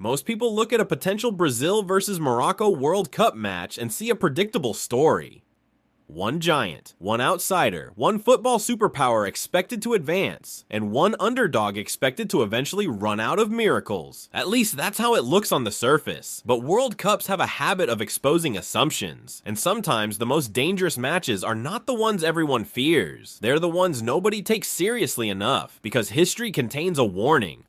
Most people look at a potential Brazil versus Morocco World Cup match and see a predictable story. One giant, one outsider, one football superpower expected to advance, and one underdog expected to eventually run out of miracles. At least that's how it looks on the surface. But World Cups have a habit of exposing assumptions, and sometimes the most dangerous matches are not the ones everyone fears. They're the ones nobody takes seriously enough, because history contains a warning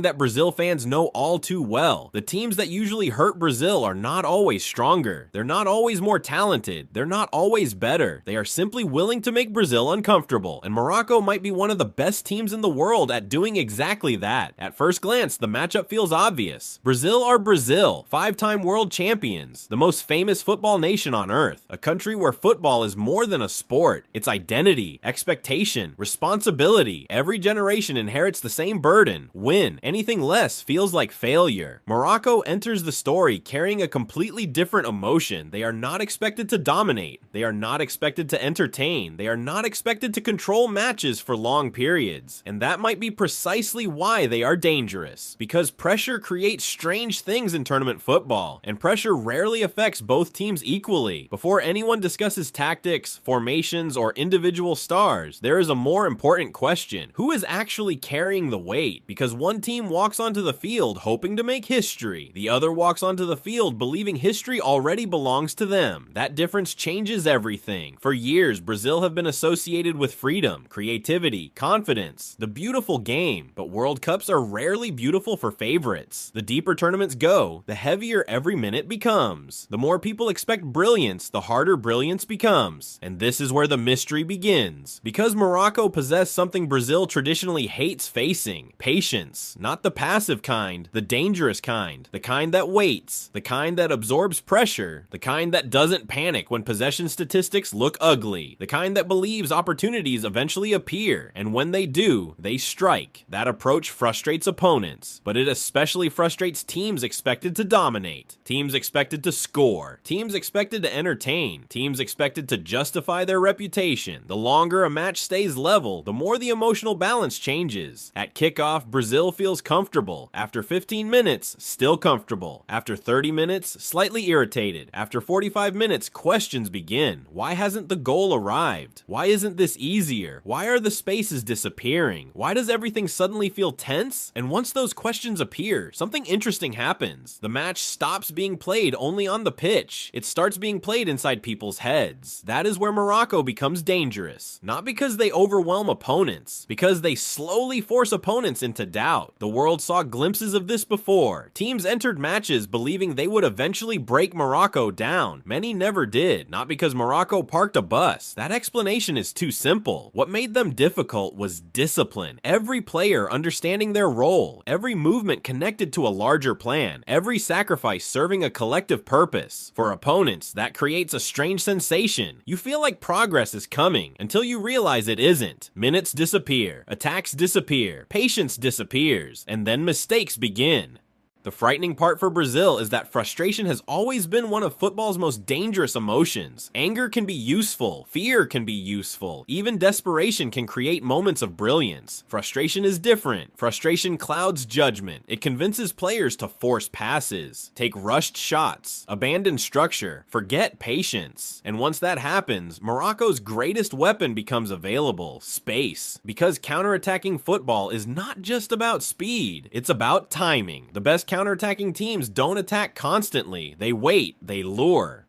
that Brazil fans know all too well. The teams that usually hurt Brazil are not always stronger. They're not always more talented. They're not always better. They are simply willing to make Brazil uncomfortable, and Morocco might be one of the best teams in the world at doing exactly that. At first glance, the matchup feels obvious. Brazil are Brazil, 5-time world champions, the most famous football nation on earth, a country where football is more than a sport. It's identity, expectation, responsibility. Every generation inherits the same burden. Win. Anything less feels like failure. Morocco enters the story carrying a completely different emotion. They are not expected to dominate. They are not expected to entertain. They are not expected to control matches for long periods. And that might be precisely why they are dangerous. Because pressure creates strange things in tournament football, and pressure rarely affects both teams equally. Before anyone discusses tactics, formations, or individual stars, there is a more important question. Who is actually carrying the weight? Because one team walks onto the field hoping to make history. The other walks onto the field believing history already belongs to them. That difference changes everything. For years, Brazil have been associated with freedom, creativity, confidence, the beautiful game, but World Cups are rarely beautiful for favorites. The deeper tournaments go, the heavier every minute becomes. The more people expect brilliance, the harder brilliance becomes. And this is where the mystery begins. Because Morocco possess something Brazil traditionally hates facing: patience. Not the passive kind, the dangerous kind, the kind that waits, the kind that absorbs pressure, the kind that doesn't panic when possession statistics look ugly, the kind that believes opportunities eventually appear, and when they do, they strike. That approach frustrates opponents, but it especially frustrates teams expected to dominate, teams expected to score, teams expected to entertain, teams expected to justify their reputation. The longer a match stays level, the more the emotional balance changes. At kickoff, Brazil feels comfortable. After 15 minutes, still comfortable. After 30 minutes, slightly irritated. After 45 minutes, questions begin. Why hasn't the goal arrived? Why isn't this easier? Why are the spaces disappearing? Why does everything suddenly feel tense? And once those questions appear, something interesting happens. The match stops being played only on the pitch. It starts being played inside people's heads. That is where Morocco becomes dangerous. Not because they overwhelm opponents, because they slowly force opponents into doubt. The world saw glimpses of this before. Teams entered matches believing they would eventually break Morocco down. Many never did, not because Morocco parked a bus. That explanation is too simple. What made them difficult was discipline. Every player understanding their role, every movement connected to a larger plan, every sacrifice serving a collective purpose. For opponents, that creates a strange sensation. You feel like progress is coming until you realize it isn't. Minutes disappear, attacks disappear, patience disappears, and then mistakes begin. The frightening part for Brazil is that frustration has always been one of football's most dangerous emotions. Anger can be useful, fear can be useful, even desperation can create moments of brilliance. Frustration is different. Frustration clouds judgment. It convinces players to force passes, take rushed shots, abandon structure, forget patience. And once that happens, Morocco's greatest weapon becomes available: space. Because counterattacking football is not just about speed, it's about timing. The best counterattacking teams don't attack constantly. They wait, they lure.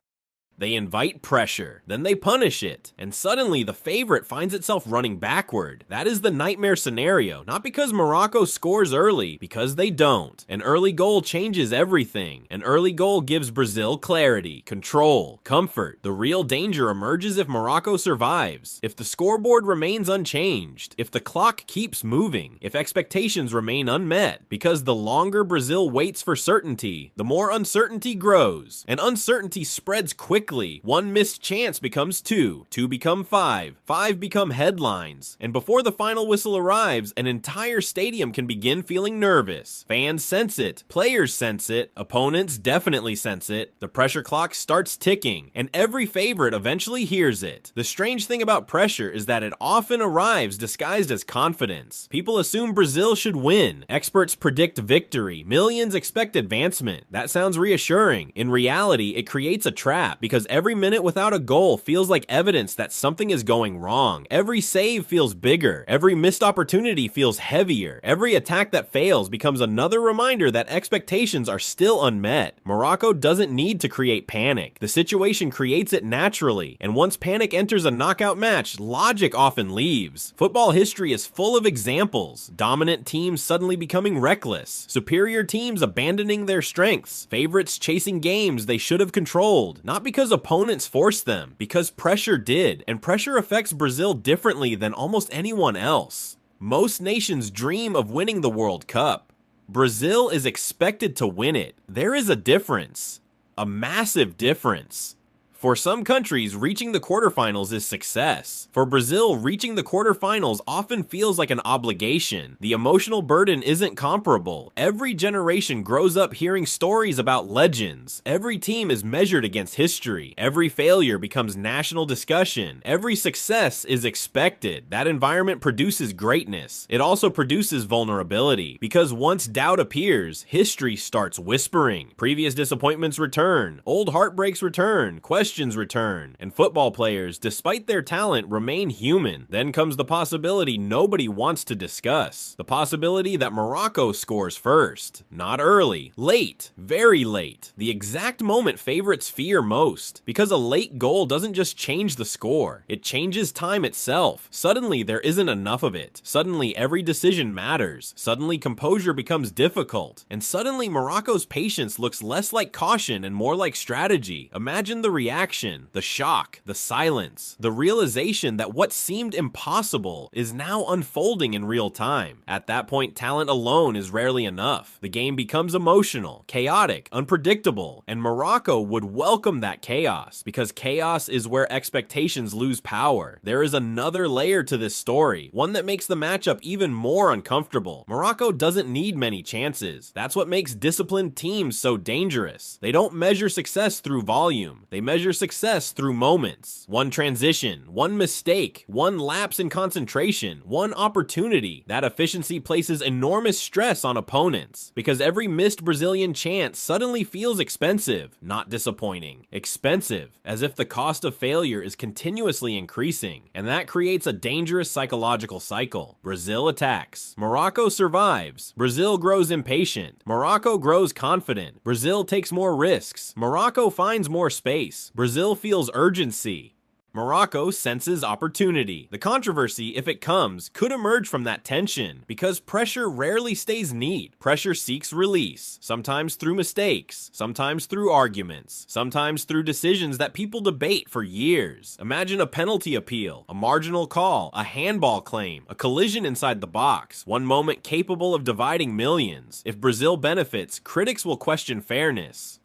They invite pressure, then they punish it, and suddenly the favorite finds itself running backward. That is the nightmare scenario, not because Morocco scores early, because they don't. An early goal changes everything. An early goal gives Brazil clarity, control, comfort. The real danger emerges if Morocco survives, if the scoreboard remains unchanged, if the clock keeps moving, if expectations remain unmet, because the longer Brazil waits for certainty, the more uncertainty grows, and uncertainty spreads quickly Quickly, one missed chance becomes two, two become five, five become headlines, and before the final whistle arrives, an entire stadium can begin feeling nervous. Fans sense it, players sense it, opponents definitely sense it, the pressure clock starts ticking, and every favorite eventually hears it. The strange thing about pressure is that it often arrives disguised as confidence. People assume Brazil should win, experts predict victory, millions expect advancement. That sounds reassuring. In reality, it creates a trap, because every minute without a goal feels like evidence that something is going wrong. Every save feels bigger, every missed opportunity feels heavier, every attack that fails becomes another reminder that expectations are still unmet. Morocco doesn't need to create panic. The situation creates it naturally, and once panic enters a knockout match, logic often leaves. Football history is full of examples. Dominant teams suddenly becoming reckless, superior teams abandoning their strengths, favorites chasing games they should have controlled, not because opponents forced them, because pressure did, and pressure affects Brazil differently than almost anyone else. Most nations dream of winning the World Cup. Brazil is expected to win it. There is a difference. A massive difference. For some countries, reaching the quarterfinals is success. For Brazil, reaching the quarterfinals often feels like an obligation. The emotional burden isn't comparable. Every generation grows up hearing stories about legends. Every team is measured against history. Every failure becomes national discussion. Every success is expected. That environment produces greatness. It also produces vulnerability, because once doubt appears, history starts whispering. Previous disappointments return. Old heartbreaks return. Questions return, and football players, despite their talent, remain human. Then comes the possibility nobody wants to discuss. The possibility that Morocco scores first. Not early. Late. Very late. The exact moment favorites fear most. Because a late goal doesn't just change the score. It changes time itself. Suddenly there isn't enough of it. Suddenly every decision matters. Suddenly composure becomes difficult. And suddenly Morocco's patience looks less like caution and more like strategy. Imagine the reaction, the shock, the silence, the realization that what seemed impossible is now unfolding in real time. At that point, talent alone is rarely enough. The game becomes emotional, chaotic, unpredictable, and Morocco would welcome that chaos, because chaos is where expectations lose power. There is another layer to this story, one that makes the matchup even more uncomfortable. Morocco doesn't need many chances. That's what makes disciplined teams so dangerous. They don't measure success through volume. They measure success through moments. One transition, one mistake, one lapse in concentration, one opportunity. That efficiency places enormous stress on opponents, because every missed Brazilian chance suddenly feels expensive, not disappointing. Expensive, as if the cost of failure is continuously increasing, and that creates a dangerous psychological cycle. Brazil attacks. Morocco survives. Brazil grows impatient. Morocco grows confident. Brazil takes more risks. Morocco finds more space. Brazil feels urgency. Morocco senses opportunity. The controversy, if it comes, could emerge from that tension, because pressure rarely stays neat. Pressure seeks release, sometimes through mistakes, sometimes through arguments, sometimes through decisions that people debate for years. Imagine a penalty appeal, a marginal call, a handball claim, a collision inside the box, one moment capable of dividing millions. If Brazil benefits, critics will question fairness.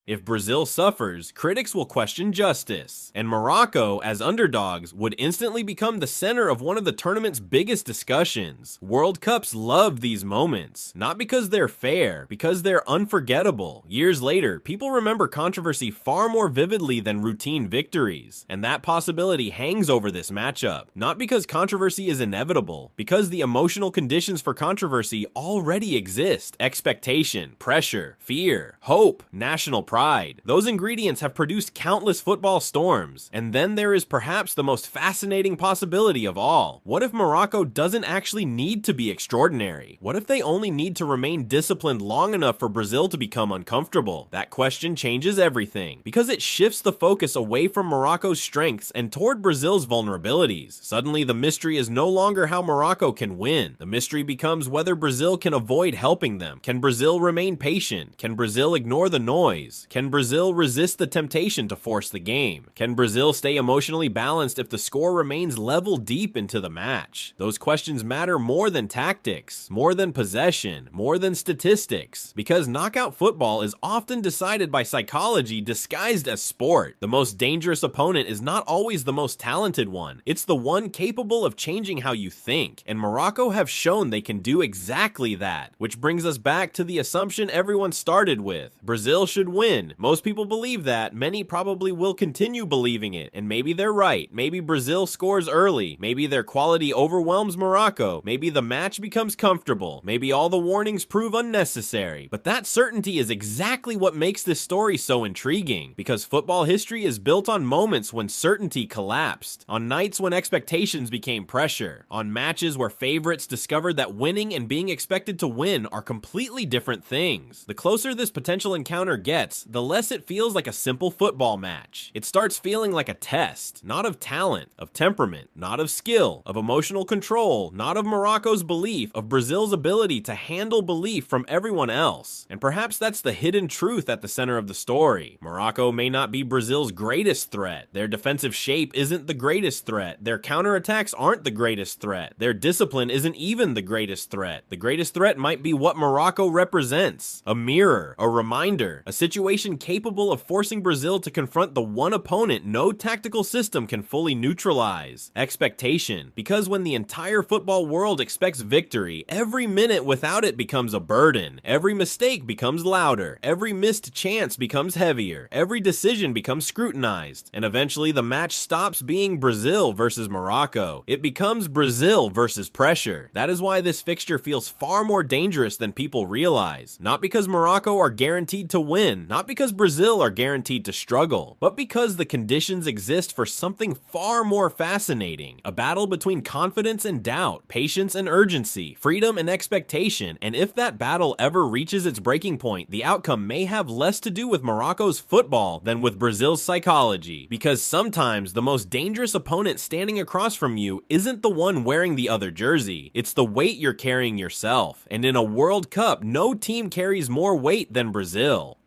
If Brazil suffers, critics will question justice, and Morocco, as underdogs, would instantly become the center of one of the tournament's biggest discussions. World Cups love these moments, not because they're fair, because they're unforgettable. Years later, people remember controversy far more vividly than routine victories, and that possibility hangs over this matchup, not because controversy is inevitable, because the emotional conditions for controversy already exist. Expectation, pressure, fear, hope, national pride. Those ingredients have produced countless football storms. And then there is perhaps the most fascinating possibility of all. What if Morocco doesn't actually need to be extraordinary? What if they only need to remain disciplined long enough for Brazil to become uncomfortable? That question changes everything, because it shifts the focus away from Morocco's strengths and toward Brazil's vulnerabilities. Suddenly, the mystery is no longer how Morocco can win. The mystery becomes whether Brazil can avoid helping them. Can Brazil remain patient? Can Brazil ignore the noise? underdogs? Can Brazil resist the temptation to force the game? Can Brazil stay emotionally balanced if the score remains level deep into the match? Those questions matter more than tactics, more than possession, more than statistics, because knockout football is often decided by psychology disguised as sport. The most dangerous opponent is not always the most talented one. It's the one capable of changing how you think, and Morocco have shown they can do exactly that, which brings us back to the assumption everyone started with. Brazil should win. Most people believe that. Many probably will continue believing it, and maybe they're right. Maybe Brazil scores early. Maybe their quality overwhelms Morocco. Maybe the match becomes comfortable. Maybe all the warnings prove unnecessary. But that certainty is exactly what makes this story so intriguing, because football history is built on moments when certainty collapsed, on nights when expectations became pressure, on matches where favorites discovered that winning and being expected to win are completely different things. The closer this potential encounter gets, the less it feels like a simple football match. It starts feeling like a test, not of talent, of temperament, not of skill, of emotional control, not of Morocco's belief, of Brazil's ability to handle belief from everyone else. And perhaps that's the hidden truth at the center of the story. Morocco may not be Brazil's greatest threat. Their defensive shape isn't the greatest threat. Their counterattacks aren't the greatest threat. Their discipline isn't even the greatest threat. The greatest threat might be what Morocco represents: a mirror, a reminder, a situation capable of forcing Brazil to confront the one opponent no tactical system can fully neutralize: expectation. Because when the entire football world expects victory, every minute without it becomes a burden. Every mistake becomes louder. Every missed chance becomes heavier. Every decision becomes scrutinized. And eventually the match stops being Brazil versus Morocco. It becomes Brazil versus pressure. That is why this fixture feels far more dangerous than people realize. Not because Morocco are guaranteed to win, not because Brazil are guaranteed to struggle, but because the conditions exist for something far more fascinating. A battle between confidence and doubt, patience and urgency, freedom and expectation, and if that battle ever reaches its breaking point, the outcome may have less to do with Morocco's football than with Brazil's psychology. Because sometimes the most dangerous opponent standing across from you isn't the one wearing the other jersey, it's the weight you're carrying yourself. And in a World Cup, no team carries more weight than Brazil.